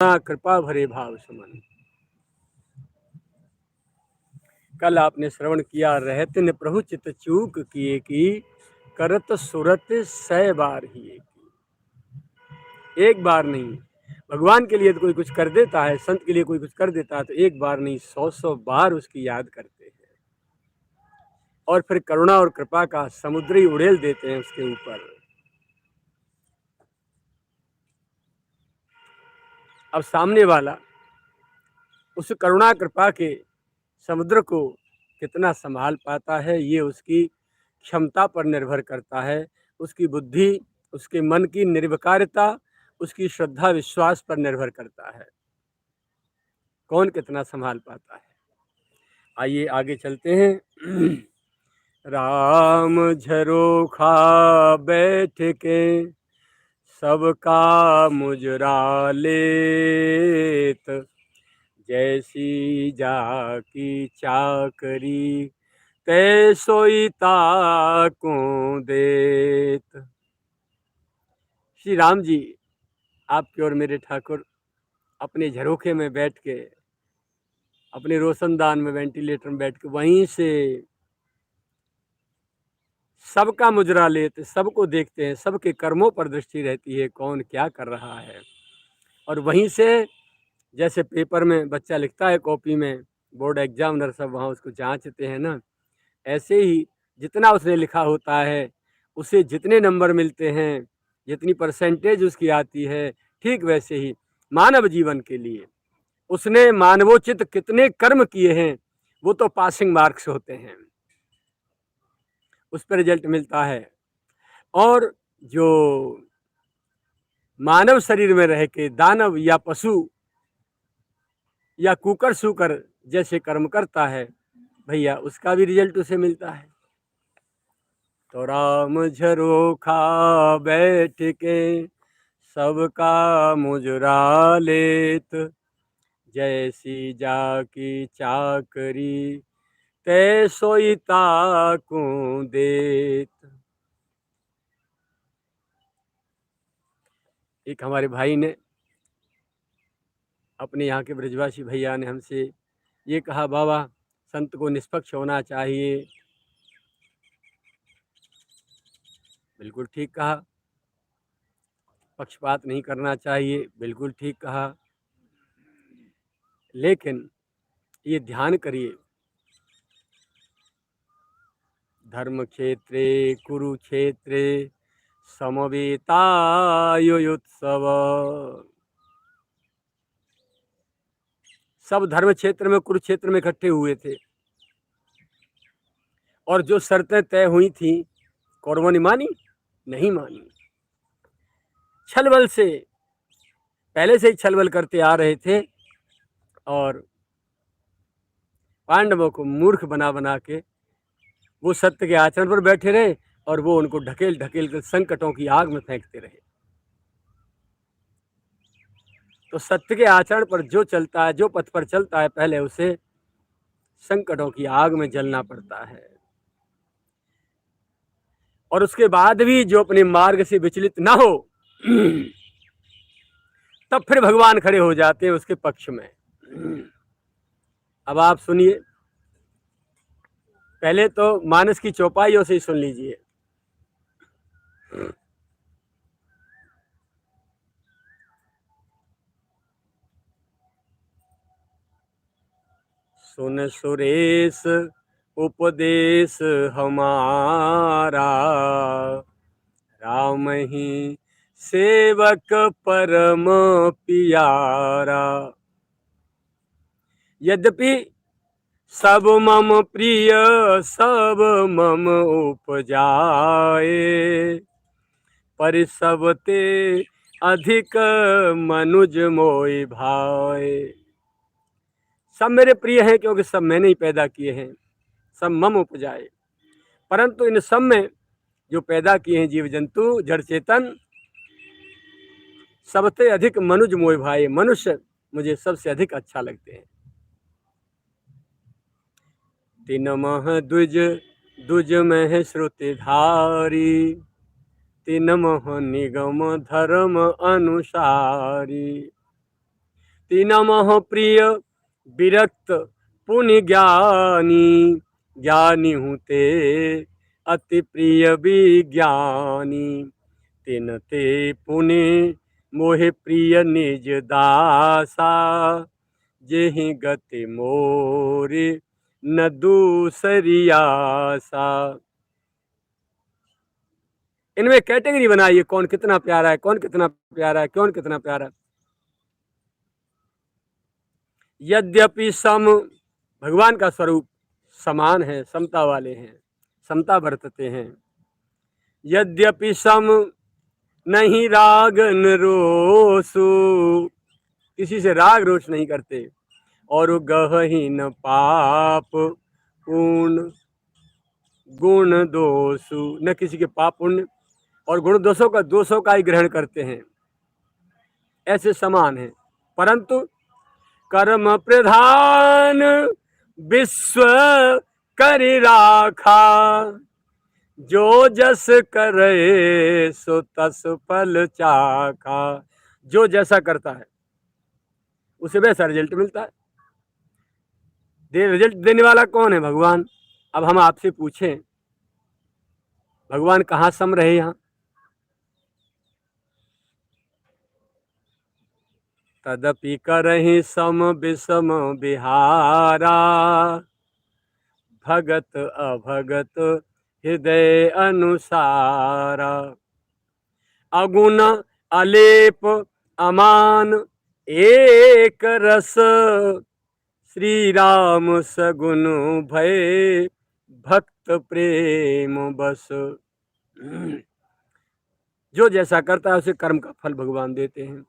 कृपा भरे भाव समन। कल आपने श्रवण किया, रहते न प्रभु चित चूक किए की, करत सुरत सै बार ही। एक बार नहीं, भगवान के लिए तो कोई कुछ कर देता है, संत के लिए कोई कुछ कर देता है तो एक बार नहीं 100 बार उसकी याद करते हैं और फिर करुणा और कृपा का समुद्री उड़ेल देते हैं उसके ऊपर। अब सामने वाला उस करुणा कृपा के समुद्र को कितना संभाल पाता है, ये उसकी क्षमता पर निर्भर करता है, उसकी बुद्धि, उसके मन की निर्विकारता, उसकी श्रद्धा विश्वास पर निर्भर करता है, कौन कितना संभाल पाता है। आइए आगे चलते हैं। राम झरोखा बैठ के सबका मुजरा लेत, जैसी जाकी चाकरी तै सोई ताको देत। श्री राम जी आपके और मेरे ठाकुर अपने झरोखे में बैठ के, अपने रोशनदान में, वेंटिलेटर में बैठ के वहीं से सबका मुजरा लेते, सबको देखते हैं, सबके कर्मों पर दृष्टि रहती है, कौन क्या कर रहा है। और वहीं से जैसे पेपर में बच्चा लिखता है कॉपी में, बोर्ड एग्जामिनर सब वहाँ उसको जांचते हैं ना, ऐसे ही जितना उसने लिखा होता है उसे जितने नंबर मिलते हैं, जितनी परसेंटेज उसकी आती है, ठीक वैसे ही मानव जीवन के लिए उसने मानवोचित कितने कर्म किए हैं वो तो पासिंग मार्क्स होते हैं, उस पर रिजल्ट मिलता है। और जो मानव शरीर में रह के दानव या पशु या कुकर सूकर जैसे कर्म करता है, भैया उसका भी रिजल्ट उसे मिलता है। तो राम झरोखा बैठ के सबका मुजरा लेत, जैसी जाकी चाकरी तै सोई ताको देत। एक हमारे भाई ने, अपने यहाँ के ब्रजवासी भैया ने हमसे ये कहा, बाबा संत को निष्पक्ष होना चाहिए। बिल्कुल ठीक कहा, पक्षपात नहीं करना चाहिए, बिल्कुल ठीक कहा, लेकिन ये ध्यान करिए, धर्म क्षेत्रे कुरुक्षेत्रे समवेतायुत्सव। सब धर्म क्षेत्र में, कुरुक्षेत्र में इकट्ठे हुए थे और जो शर्तें तय हुई थी कौरवों ने मानी नहीं मानी। छलबल से, पहले से ही छलबल करते आ रहे थे और पांडवों को मूर्ख बना बना के वो सत्य के आचरण पर बैठे रहे और वो उनको ढकेल ढकेल कर संकटों की आग में फेंकते रहे। तो सत्य के आचरण पर जो चलता है, जो पथ पर चलता है, पहले उसे संकटों की आग में जलना पड़ता है और उसके बाद भी जो अपने मार्ग से विचलित ना हो तब फिर भगवान खड़े हो जाते हैं उसके पक्ष में। अब आप सुनिए, पहले तो मानस की चौपाइयों से ही सुन लीजिए। सुन सुरेश उपदेश हमारा, राम ही सेवक परम पियारा। यद्यपि सब मम प्रिय सब मम उपजाए, पर सब ते अधिक मनुज मोहि भाए। सब मेरे प्रिय हैं क्योंकि सब मैंने ही पैदा किए हैं, सब मम उपजाए, परंतु इन सब में जो पैदा किए हैं जीव जंतु जड़ चेतन, सबसे अधिक मनुज मोहि भाए, मनुष्य मुझे सबसे अधिक अच्छा लगते हैं। तीन मह द्विज द्विज मह श्रुति धारी, तीन मह निगम धर्म अनुसारी। तीनमः प्रिय विरक्त पुण्य ज्ञानी, ज्ञानी हूँ ते अति प्रिय विज्ञानी। तिन ते पुण्य मोहे प्रिय निज दासा, जेहि गति मोरे न दूसरी आशा। इनमें कैटेगरी बनाइए, कौन कितना प्यारा है, कौन कितना प्यारा है, कौन कितना प्यारा है। यद्यपि सम, भगवान का स्वरूप समान है, समता वाले हैं, समता बरतते हैं। यद्यपि सम नहीं राग न रोसु, किसी से राग रोष नहीं करते। और गहहि न पाप पूर्ण गुण दोषु, न किसी के पाप पुण्य और गुण दोषों का ही ग्रहण करते हैं, ऐसे समान है। परंतु कर्म प्रधान विश्व करि राखा, जो जस करे सो तस फल चाखा। जो जैसा करता है उसे वैसा रिजल्ट मिलता है। रिजल्ट देने वाला कौन है? भगवान। अब हम आपसे पूछें, भगवान कहाँ सम रहे? यहाँ तदपि करहि सम विषम बिहारा, भगत अभगत हृदय अनुसारा। अगुण अलेप अमान एक रस, श्री राम सगुन भय भक्त प्रेम बस। जो जैसा करता है उसे कर्म का फल भगवान देते हैं।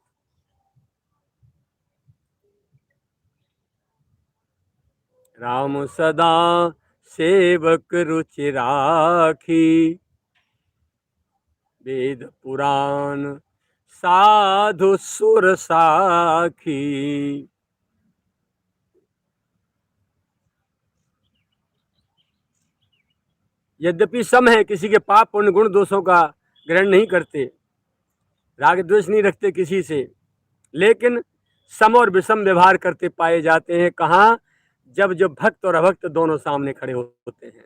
राम सदा सेवक रुचि राखी, वेद पुराण साधु सुर साखी। यद्यपि सम है, किसी के पाप पुण्य गुण दोषों का ग्रहण नहीं करते, राग द्वेष नहीं रखते किसी से, लेकिन सम और विषम व्यवहार करते पाए जाते हैं। कहाँ? जब जब भक्त और अभक्त दोनों सामने खड़े होते हैं।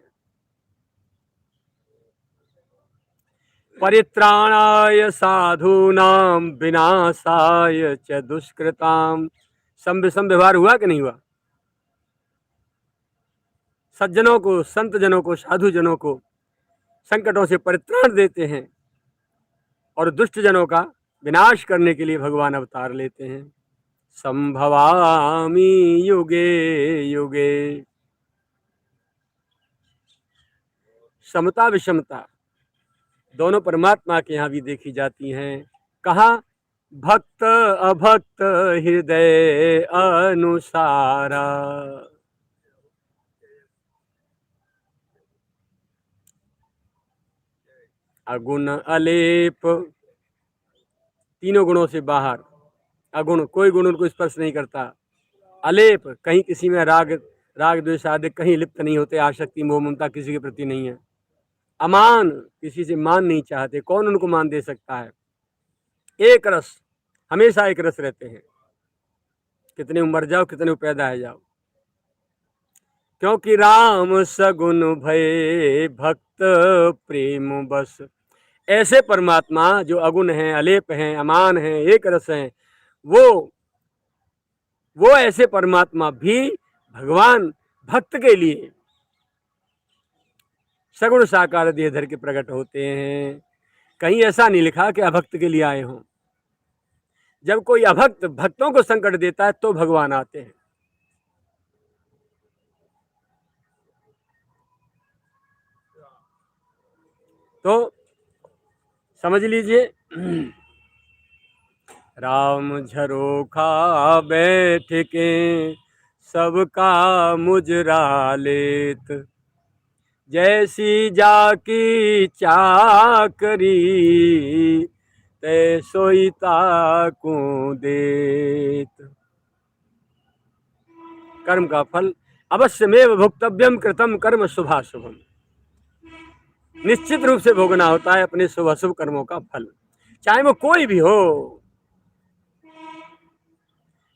परित्राणाय साधूनां विनाशाय च दुष्कृताम। सम विषम व्यवहार हुआ कि नहीं हुआ? सज्जनों को, संत जनों को, साधु जनों को संकटों से परित्राण देते हैं और दुष्ट जनों का विनाश करने के लिए भगवान अवतार लेते हैं। संभवामि युगे युगे। समता विषमता दोनों परमात्मा के यहाँ भी देखी जाती हैं। कहाँ? भक्त अभक्त हृदय अनुसारा। अगुण अलेप, तीनों गुणों से बाहर। अगुण, कोई गुण उनको स्पर्श नहीं करता। अलेप, कहीं किसी में राग द्वेष आदि कहीं लिप्त नहीं होते, आसक्ति मोह ममता किसी के प्रति नहीं है। अमान, किसी से मान नहीं चाहते, कौन उनको मान दे सकता है। एक रस, हमेशा एक रस रहते हैं, कितने मर जाओ कितने पैदा है जाओ। क्योंकि राम सगुन भय भक्त प्रेम बस। ऐसे परमात्मा जो अगुण हैं, अलेप हैं, अमान हैं, एक रस हैं, वो ऐसे परमात्मा भी भगवान भक्त के लिए सगुण साकार देह धर के प्रकट होते हैं। कहीं ऐसा नहीं लिखा कि अभक्त के लिए आए हों। जब कोई अभक्त भक्तों को संकट देता है तो भगवान आते हैं। तो समझ लीजिए, राम झरोखा बैठ के सबका मुजरा लेत, जैसी जाकी चाकरी ते सोईता को देत। कर्म का फल अवश्यमेव भोक्तव्यम कृतम कर्म शुभाशुभम। निश्चित रूप से भोगना होता है अपने शुभ अशुभ कर्मों का फल, चाहे वो कोई भी हो।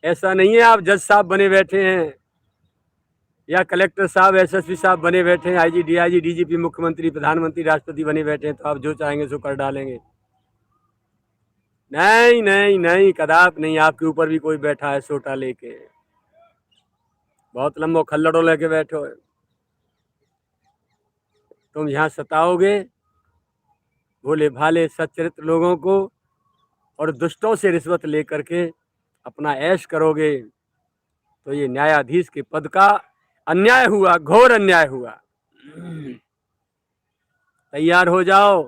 ऐसा नहीं है आप जज साहब बने बैठे हैं या कलेक्टर साहब एसएसपी साहब बने बैठे हैं, आईजी डीआईजी डीजीपी मुख्यमंत्री प्रधानमंत्री राष्ट्रपति बने बैठे हैं तो आप जो चाहेंगे सो कर डालेंगे। नहीं नहीं नहीं, कदाप नहीं। आपके ऊपर भी कोई बैठा है सोटा लेके, बहुत लंबो खल्लड़ो लेके बैठो है। तुम यहाँ सताओगे भोले भाले सच्चरित्र लोगों को और दुष्टों से रिश्वत लेकर के अपना ऐश करोगे तो ये न्यायाधीश के पद का अन्याय हुआ, घोर अन्याय हुआ। तैयार हो जाओ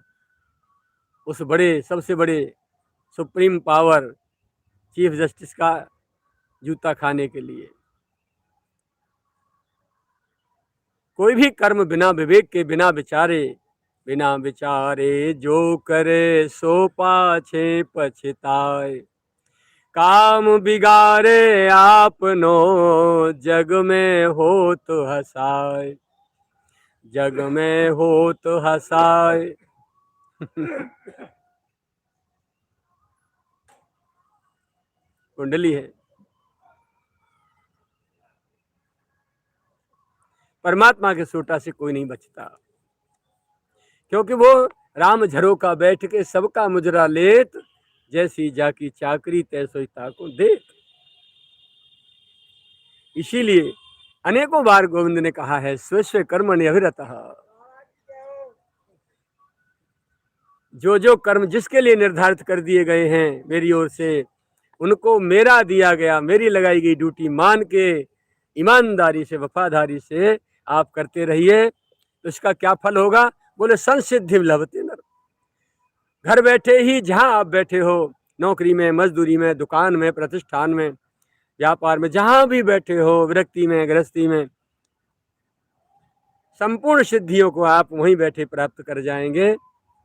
उस बड़े, सबसे बड़े सुप्रीम पावर चीफ जस्टिस का जूता खाने के लिए। कोई भी कर्म बिना विवेक के, बिना विचारे जो करे सो पाछे पछताए। काम बिगाड़े आपनो जग में हो तो हसाए, जग में हो तो हसाए। कुंडली है। परमात्मा के सोटा से कोई नहीं बचता, क्योंकि वो राम झरोका बैठ के सबका मुजरा लेत, जैसी जाकी चाकरी तैसोई ताको देत। इसीलिए अनेकों बार गोविंद ने कहा है स्व कर्म अभिरतः। जो जो कर्म जिसके लिए निर्धारित कर दिए गए हैं मेरी ओर से, उनको मेरा दिया गया, मेरी लगाई गई ड्यूटी मान के ईमानदारी से, वफादारी से आप करते रहिए। तो इसका क्या फल होगा? बोले संसिद्धि लभते नर। घर बैठे ही जहां आप बैठे हो, नौकरी में, मजदूरी में, दुकान में, प्रतिष्ठान में, व्यापार में, जहां भी बैठे हो, विरक्ति में, गृहस्थी में, संपूर्ण सिद्धियों को आप वहीं बैठे प्राप्त कर जाएंगे।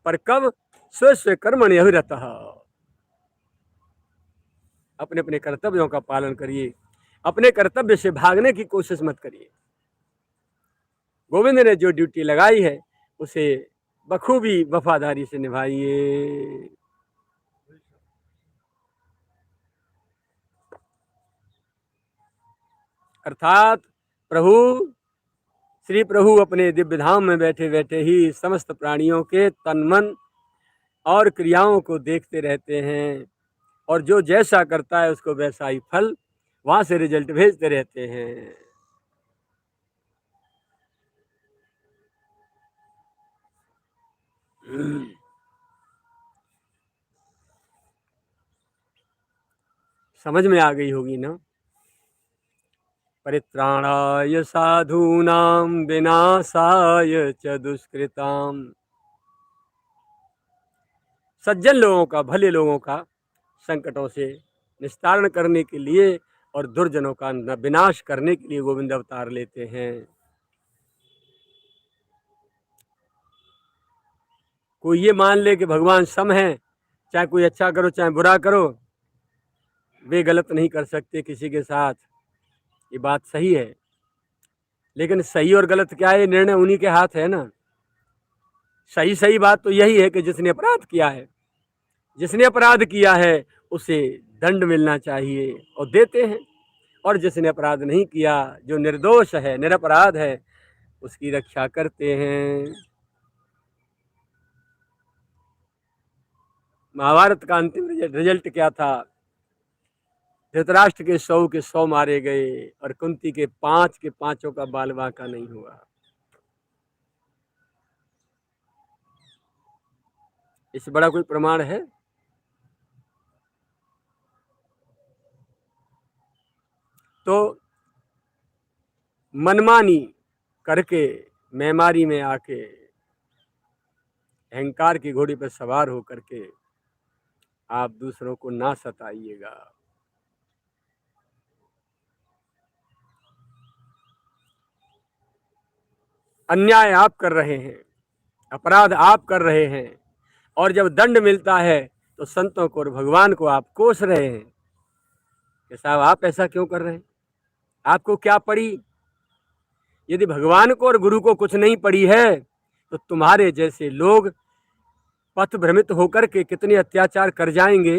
पर कब? स्व कर्मणि अभिरतः। अपने अपने कर्तव्यों का पालन करिए, अपने कर्तव्य से भागने की कोशिश मत करिए। गोविंद ने जो ड्यूटी लगाई है उसे बखूबी वफादारी से निभाइए। अर्थात श्री प्रभु अपने दिव्य धाम में बैठे बैठे ही समस्त प्राणियों के तन, मन और क्रियाओं को देखते रहते हैं, और जो जैसा करता है उसको वैसा ही फल वहां से रिजल्ट भेजते रहते हैं। समझ में आ गई होगी ना? परित्राणाय साधूनां विनाशाय च दुष्कृताम। सज्जन लोगों का, भले लोगों का संकटों से निस्तारण करने के लिए और दुर्जनों का विनाश करने के लिए गोविंद अवतार लेते हैं। कोई ये मान ले कि भगवान सम है, चाहे कोई अच्छा करो चाहे बुरा करो, वे गलत नहीं कर सकते किसी के साथ, ये बात सही है। लेकिन सही और गलत क्या है, निर्णय उन्हीं के हाथ है ना। सही बात तो यही है कि जिसने अपराध किया है, जिसने अपराध किया है उसे दंड मिलना चाहिए, और देते हैं। और जिसने अपराध नहीं किया, जो निर्दोष है, निरपराध है, उसकी रक्षा करते हैं। महाभारत का अंतिम रिजल्ट क्या था? धृतराष्ट्र के 100 के 100 मारे गए और कुंती के 5 के 5 का बाल बांका नहीं हुआ। इससे बड़ा कोई प्रमाण है? तो मनमानी करके, मेमारी में आके, अहंकार की घोड़ी पर सवार होकर के आप दूसरों को ना सताइएगा। अन्याय आप कर रहे हैं, अपराध आप कर रहे हैं, और जब दंड मिलता है तो संतों को और भगवान को आप कोस रहे हैं कि साहब आप ऐसा क्यों कर रहे हैं, आपको क्या पड़ी? यदि भगवान को और गुरु को कुछ नहीं पड़ी है तो तुम्हारे जैसे लोग पथ भ्रमित होकर के कितने अत्याचार कर जाएंगे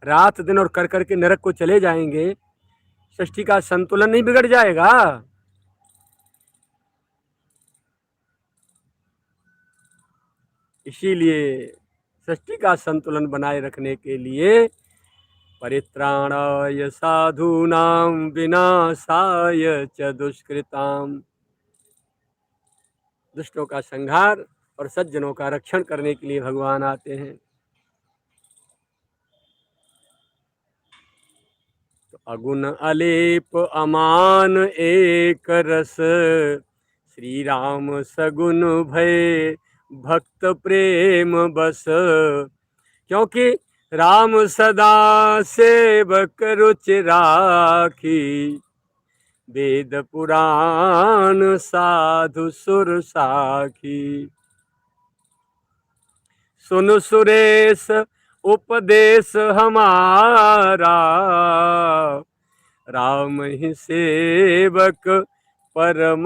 रात दिन, और कर करके नरक को चले जाएंगे। सृष्टि का संतुलन नहीं बिगड़ जाएगा। इसीलिए सृष्टि का संतुलन बनाए रखने के लिए परित्राणाय साधूनां विनाशाय च दुष्कृताम, दुष्टों का संहार और सज्जनों का रक्षण करने के लिए भगवान आते हैं। तो अगुण अलेप अमान एक रस, श्री राम सगुन भय भक्त प्रेम बस, क्योंकि राम सदा सेवक रुचि राखी, वेद पुराण साधु सुर साखी। सुन सुरेश उपदेश हमारा, राम ही सेवक परम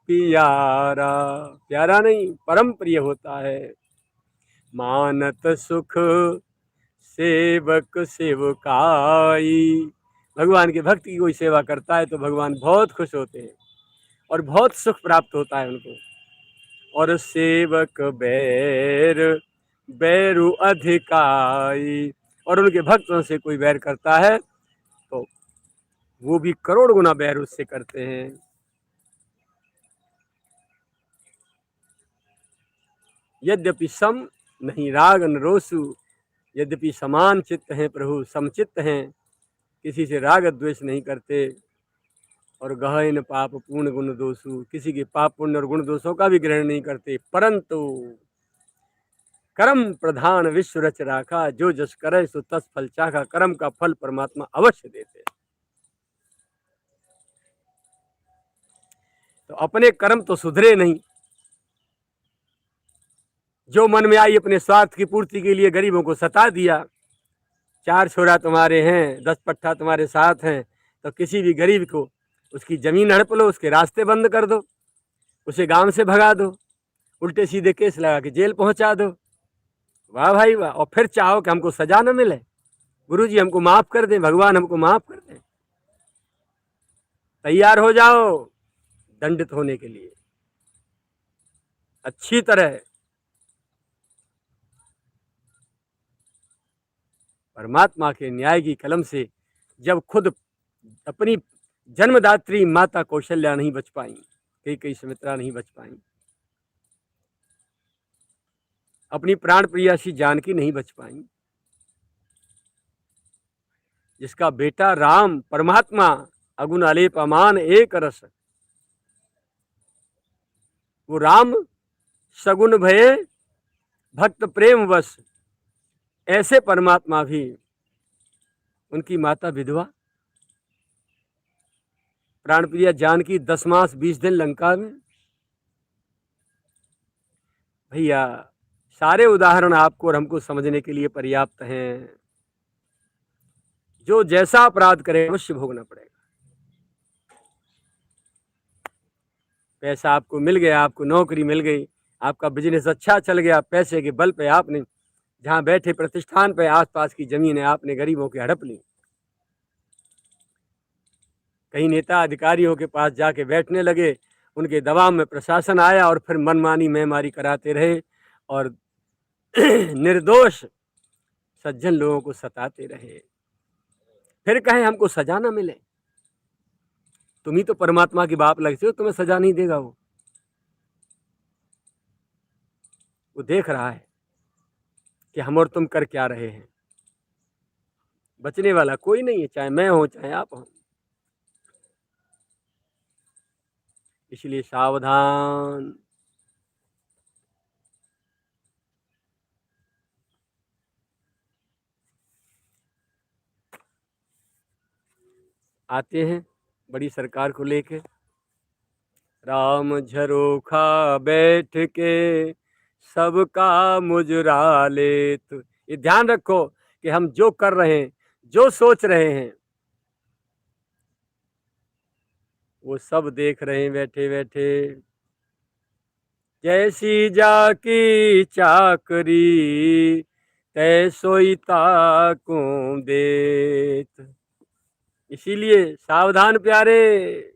प्यारा। प्यारा नहीं, परम प्रिय होता है। मानत सुख सेवक सेवकाई, भगवान के भक्त की कोई सेवा करता है तो भगवान बहुत खुश होते हैं और बहुत सुख प्राप्त होता है उनको। और सेवक बैर बैरु अधिकाई, और उनके भक्तों से कोई बैर करता है तो वो भी करोड़ गुना बैर उससे करते हैं। यद्यपि सम नहीं राग न रोसु, यद्यपि समान चित्त हैं प्रभु, समचित्त हैं, किसी से राग द्वेष नहीं करते। और गहन पाप पूर्ण गुण दोषु, किसी के पाप पुण्य और गुण दोषों का भी ग्रहण नहीं करते। परंतु कर्म प्रधान विश्व रच राखा, जो जस करे सो तस फल चाखा, कर्म का फल परमात्मा अवश्य देते। तो अपने कर्म तो सुधरे नहीं, जो मन में आई अपने स्वार्थ की पूर्ति के लिए गरीबों को सता दिया। 4 छोरा तुम्हारे हैं, 10 पट्टा तुम्हारे साथ हैं, तो किसी भी गरीब को उसकी जमीन हड़प लो, उसके रास्ते बंद कर दो, उसे गांव से भगा दो, उल्टे सीधे केस लगा के जेल पहुंचा दो। वाह भाई वाह। और फिर चाहो कि हमको सजा न मिले, गुरुजी हमको माफ कर दें, भगवान हमको माफ कर दें। तैयार हो जाओ दंडित होने के लिए अच्छी तरह। परमात्मा के न्याय की कलम से जब खुद अपनी जन्मदात्री माता कौशल्या नहीं बच पाई, कई सुमित्रा नहीं बच पाई, अपनी प्राण प्रियासी जानकी नहीं बच पाई, जिसका बेटा राम परमात्मा अगुण अलेप अमान एक रस, वो राम सगुन भये भक्त प्रेम वश, ऐसे परमात्मा भी उनकी माता विधवा प्राण प्रिया जानकी 10 मास 20 दिन लंका में। भैया सारे उदाहरण आपको और हमको समझने के लिए पर्याप्त हैं। जो जैसा अपराध करे अवश्य भोगना पड़ेगा। पैसा आपको मिल गया, आपको नौकरी मिल गई, आपका बिजनेस अच्छा चल गया, पैसे के बल पे आपने जहां बैठे प्रतिष्ठान पे आसपास की जमीनें आपने गरीबों की हड़प ली, कहीं नेता अधिकारियों के पास जाके बैठने लगे, उनके दबाव में प्रशासन आया और फिर मनमानी मेहमारी कराते रहे और निर्दोष सज्जन लोगों को सताते रहे। फिर कहें हमको सजा ना मिले। तुम ही तो परमात्मा की बाप लगते हो, तुम्हें सजा नहीं देगा वो देख रहा है कि हम और तुम कर क्या रहे हैं। बचने वाला कोई नहीं है, चाहे मैं हूं चाहे आप हों। इसलिए सावधान। आते हैं बड़ी सरकार को लेके, राम झरोखा बैठ के सबका मुजरा ले। तो ये ध्यान रखो कि हम जो कर रहे हैं, जो सोच रहे हैं, वो सब देख रहे हैं बैठे बैठे। जैसी जाकी चाकरी तै सोई ताकूं देत, इसीलिए सावधान प्यारे।